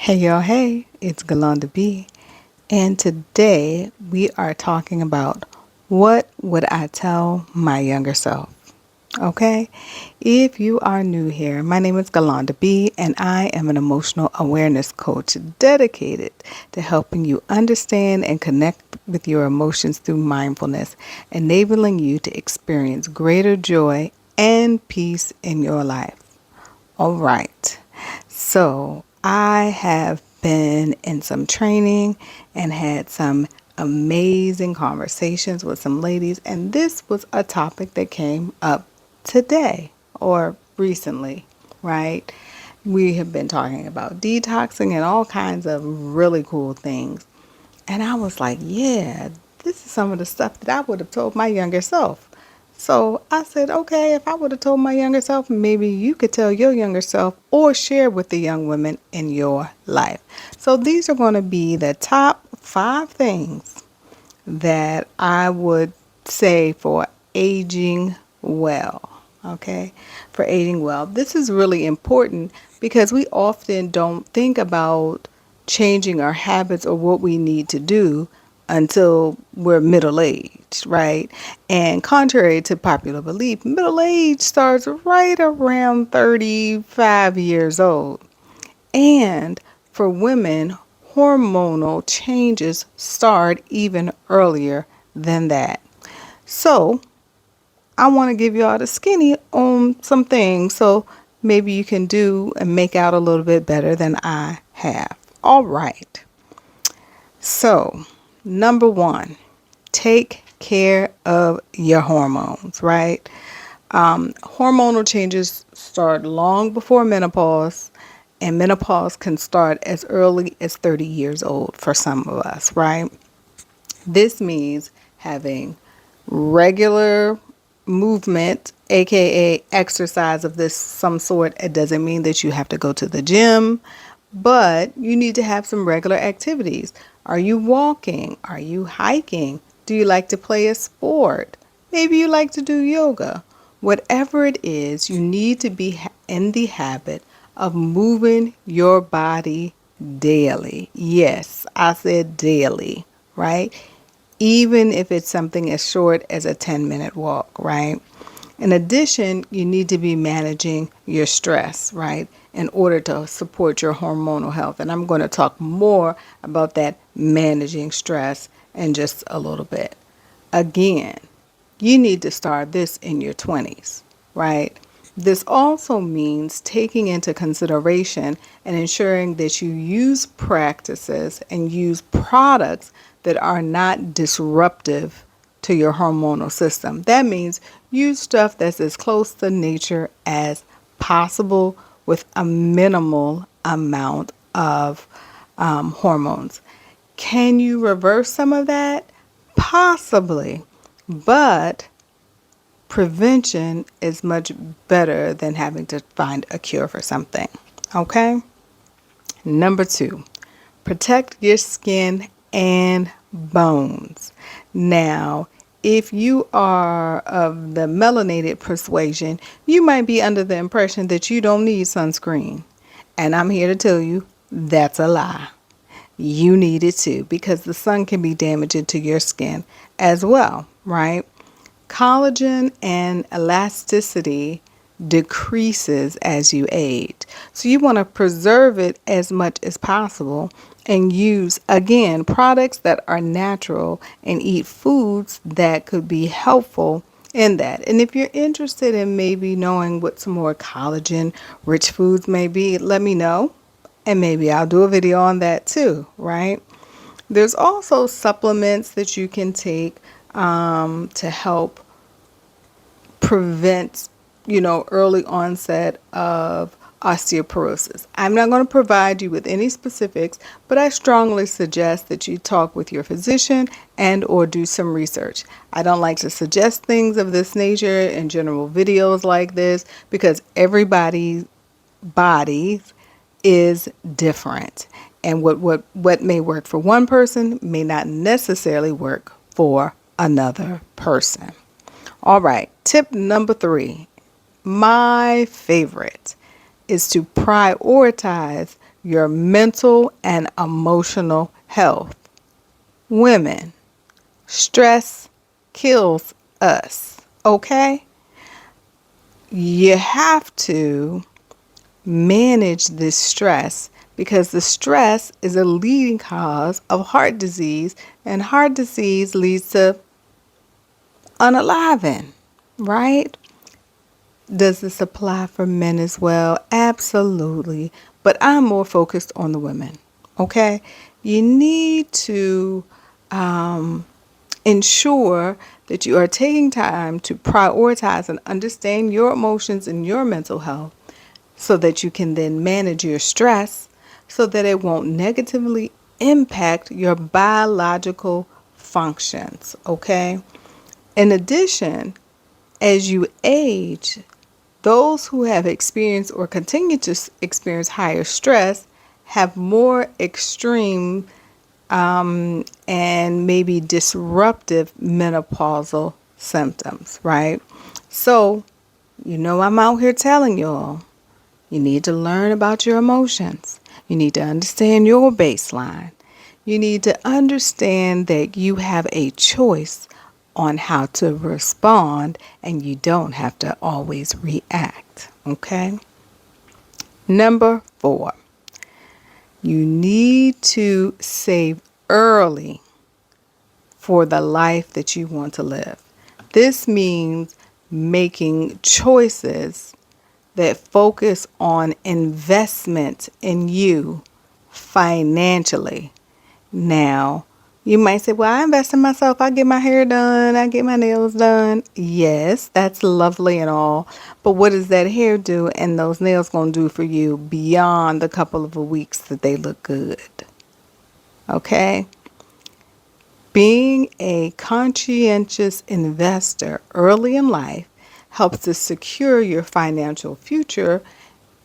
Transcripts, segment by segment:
Hey y'all, hey, it's Galanda B, and today we are talking about what would I tell my younger self? Okay, if you are new here, my name is Galanda B, and I am an emotional awareness coach dedicated to helping you understand and connect with your emotions through mindfulness, enabling you to experience greater joy and peace in your life. All right. So I have been in some training and had some amazing conversations with some ladies, and this was a topic that came up today or recently, right? We have been talking about detoxing and all kinds of really cool things. And I was like, yeah, this is some of the stuff that I would have told my younger self. So I said, okay, if I would have told my younger self, maybe you could tell your younger self or share with the young women in your life. So these are going to be the top 5 things that I would say for aging well. Okay, for aging well. This is really important because we often don't think about changing our habits or what we need to do until we're middle aged, right? And contrary to popular belief, middle age starts right around 35 years old. And for women, hormonal changes start even earlier than that. So, I want to give y'all the skinny on some things so maybe you can do and make out a little bit better than I have. All right. So, number one, take care of your hormones, right? Hormonal changes start long before menopause, and menopause can start as early as 30 years old for some of us, right? This means having regular movement, aka exercise of this some sort. It doesn't mean that you have to go to the gym, but you need to have some regular activities. Are you walking? Are you hiking? Do you like to play a sport? Maybe you like to do yoga. Whatever it is, you need to be in the habit of moving your body daily. Yes, I said daily, right? Even if it's something as short as a 10-minute walk, right? In addition, you need to be managing your stress, right, in order to support your hormonal health. And I'm going to talk more about that managing stress in just a little bit. Again, you need to start this in your 20s, right? This also means taking into consideration and ensuring that you use practices and use products that are not disruptive to your hormonal system. That means use stuff that's as close to nature as possible with a minimal amount of hormones. Can you reverse some of that? Possibly, but prevention is much better than having to find a cure for something. Okay? Number 2, protect your skin and bones. Now, if you are of the melanated persuasion, you might be under the impression that you don't need sunscreen. And I'm here to tell you that's a lie. You need it too because the sun can be damaging to your skin as well, right? Collagen and elasticity decreases as you age. So you want to preserve it as much as possible and use, again, products that are natural and eat foods that could be helpful in that. And if you're interested in maybe knowing what some more collagen rich foods may be, let me know. And maybe I'll do a video on that too, right? There's also supplements that you can take to help prevent, early onset of osteoporosis. I'm not going to provide you with any specifics, but I strongly suggest that you talk with your physician and or do some research. I don't like to suggest things of this nature in general videos like this because everybody's body is different. And what may work for one person may not necessarily work for another person. All right, tip number 3, my favorite, is to prioritize your mental and emotional health. Women, stress kills us, okay? You have to manage this stress because the stress is a leading cause of heart disease, and heart disease leads to unaliving, right? Does this apply for men as well? Absolutely. But I'm more focused on the women, okay? You need to ensure that you are taking time to prioritize and understand your emotions and your mental health so that you can then manage your stress so that it won't negatively impact your biological functions, okay? In addition, as you age, those who have experienced or continue to experience higher stress have more extreme and maybe disruptive menopausal symptoms, right? So, I'm out here telling y'all, you need to learn about your emotions. You need to understand your baseline. You need to understand that you have a choice on how to respond and you don't have to always react, okay? Number 4, you need to save early for the life that you want to live. This means making choices that focus on investment in you financially. Now, you might say, well, I invest in myself. I get my hair done. I get my nails done. Yes, that's lovely and all. But what does that hair do and those nails going to do for you beyond the couple of weeks that they look good? Okay? Being a conscientious investor early in life helps to secure your financial future.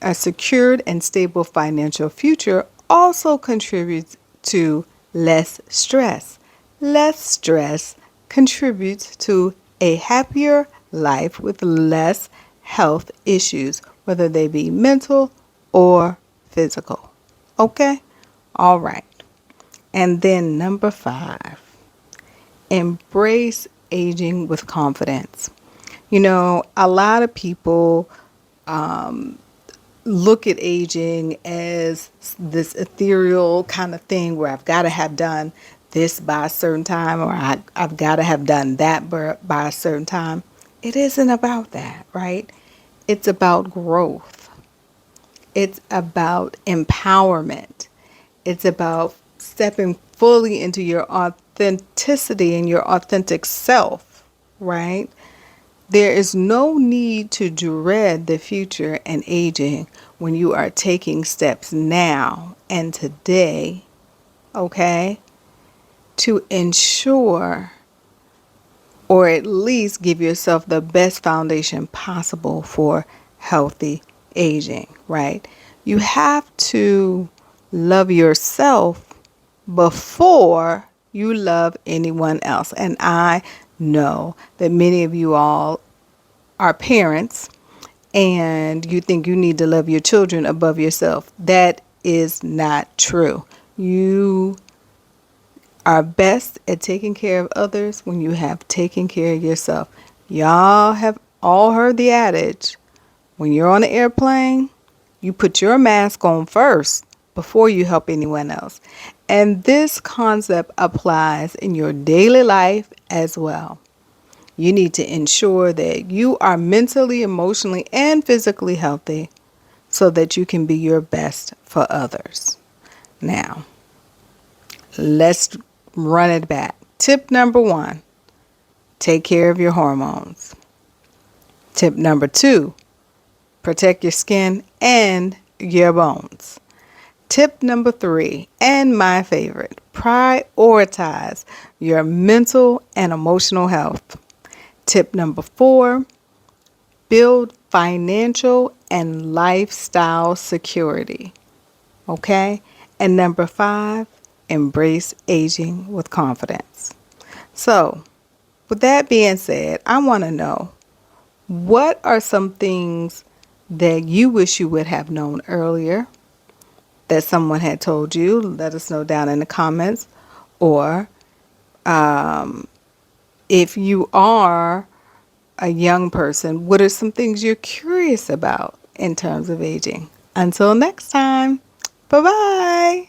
A secured and stable financial future also contributes to less stress. Less stress contributes to a happier life with less health issues, whether they be mental or physical. Okay? All right. And then number 5, embrace aging with confidence. A lot of people look at aging as this ethereal kind of thing where I've got to have done this by a certain time or I've got to have done that by a certain time. It isn't about that, right? It's about growth. It's about empowerment. It's about stepping fully into your authenticity and your authentic self, right? There is no need to dread the future and aging when you are taking steps now and today, okay, to ensure or at least give yourself the best foundation possible for healthy aging, right? You have to love yourself before you love anyone else. And I know that many of you all are parents and you think you need to love your children above yourself. That is not true. You are best at taking care of others when you have taken care of yourself. Y'all have all heard the adage, when you're on an airplane, you put your mask on first before you help anyone else. And this concept applies in your daily life as well. You need to ensure that you are mentally, emotionally, and physically healthy so that you can be your best for others. Now, let's run it back. Tip number 1, take care of your hormones. Tip number 2, protect your skin and your bones. Tip number 3, and my favorite, prioritize your mental and emotional health. Tip number 4, build financial and lifestyle security. Okay? And number 5, embrace aging with confidence. So, with that being said, I want to know, what are some things that you wish you would have known earlier? that someone had told you. Let us know down in the comments. Or if you are a young person, what are some things you're curious about in terms of aging? Until next time, bye bye.